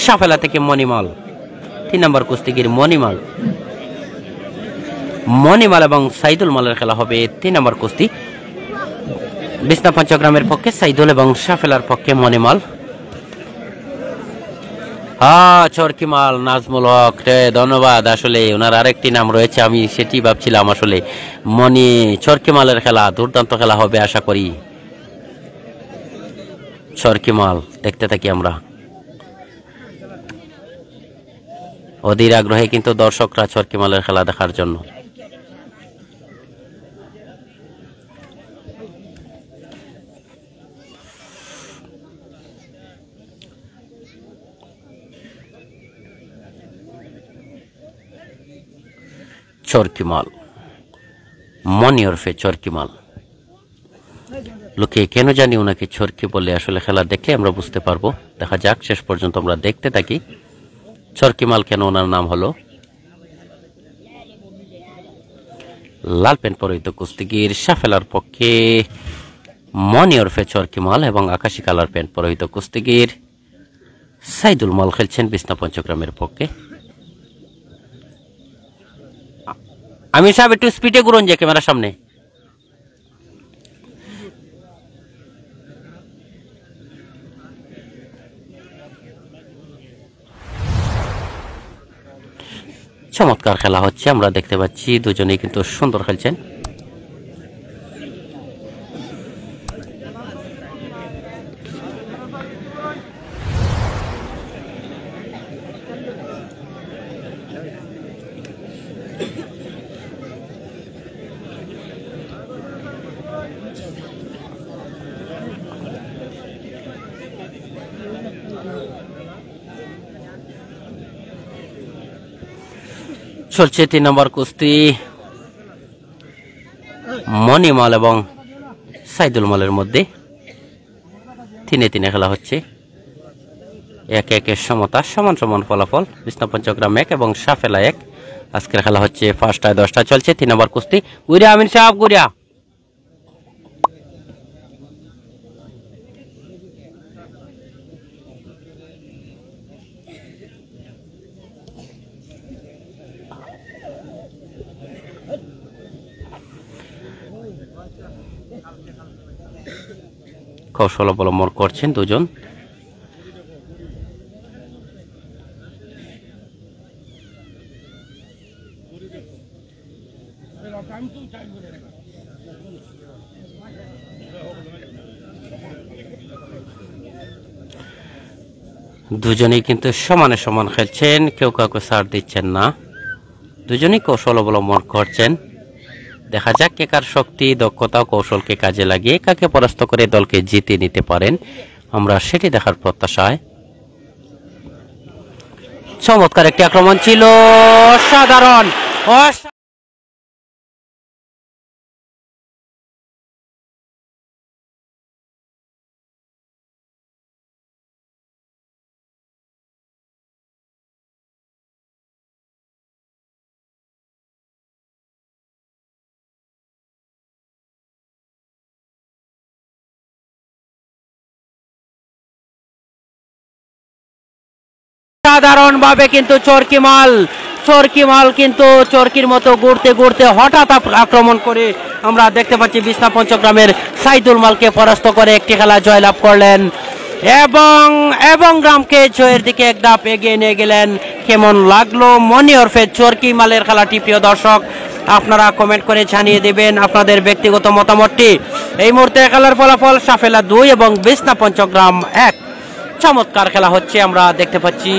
সাফেলা থেকে মনিমাল। 3 নম্বর কুস্তিগির মনিমাল এবং সাইদুল মালের খেলা হবে 3 নম্বর কুস্তি। বিছনা পঞ্চগ্রামের পক্ষে সাইদুল এবং সাফেলার পক্ষে মনিমাল। চরকিমাল নাজমুল হক রে, ধন্যবাদ। আসলে ওনার আরেকটি নাম রয়েছে, আমি সেটি ভাবছিলাম। আসলে চরকিমালের খেলা দুর্দান্ত খেলা হবে আশা করি। চরকিমাল দেখতে থাকি আমরা অধীর আগ্রহে, কিন্তু দর্শকরা চরকিমালের খেলা দেখার জন্য। চরকিমাল মনি ওরফে চরকিমাল, লোকে কেন জানি ওনাকে চরকি বলে, আসলে খেলা দেখলে আমরা বুঝতে পারবো। দেখা যাক, শেষ পর্যন্ত আমরা দেখতে থাকি চরকিমাল কেন ওনার নাম হলো। লাল প্যান্ট পরিহিত কুস্তিগির সাফেলার পক্ষে মনি ওরফে চরকিমাল এবং আকাশী কালার প্যান্ট পরিহিত কুস্তিগির সাইদুল মাল খেলছেন বিছনা পঞ্চগ্রামের পক্ষে। আমি সাহেব একটু স্পিডে ঘুরুন যে ক্যামেরার সামনে। চমৎকার খেলা হচ্ছে, আমরা দেখতে পাচ্ছি দুজনেই কিন্তু সুন্দর খেলছেন। চলছে 3 নম্বর কুস্তি মনিমাল এবং সাইদুল মালের মধ্যে। 3-3 খেলা হচ্ছে, 1-1 সমতা, সমান সমান ফলাফল। বিছনা পঞ্চগ্রাম 1 এবং সাফেলা 1। আজকের খেলা হচ্ছে 5টায় 10টা চলছে। 3 নম্বর কুস্তি গুড়িয়া আমিন সাহেব গুড়িয়া। কৌশল অবলম্বন করছেন দুজন। দুজনেই কিন্তু সমানে সমান খেলছেন, কেউ কাউকে ছাড় দিচ্ছেন না, দুজনেই কৌশল অবলম্বন করছেন। দেখা যাক কে কার শক্তি, দক্ষতা ও কৌশলকে কাজে লাগিয়ে কাকে পরাস্ত করে দলকে জিতে নিতে পারেন, আমরা সেটি দেখার প্রত্যাশায়। চমৎকার একটি আক্রমণ ছিল, অসাধারণ। সাধারণভাবে কিন্তু চরকিমাল কিন্তু চরকির মতো ঘুরতে ঘুরতে হঠাৎ আক্রমণ করে আমরা দেখতে পাচ্ছি বিছনা পঞ্চগ্রামের সাইদুল মালকে পরাস্ত করে একটি খেলা জয়লাভ করলেন এবং গ্রামকে জয়ের দিকে এক ধাপ এগিয়ে নিয়ে গেলেন। কেমন লাগলো মনি ওরফে চরকিমালের খেলাটি প্রিয় দর্শক, আপনারা কমেন্ট করে জানিয়ে দেবেন আপনাদের ব্যক্তিগত মতামতটি। এই মুহূর্তে খেলার ফলাফল সাফেলা 2 এবং বিছনা পঞ্চগ্রাম 1। চমৎকার খেলা হচ্ছে, আমরা দেখতে পাচ্ছি।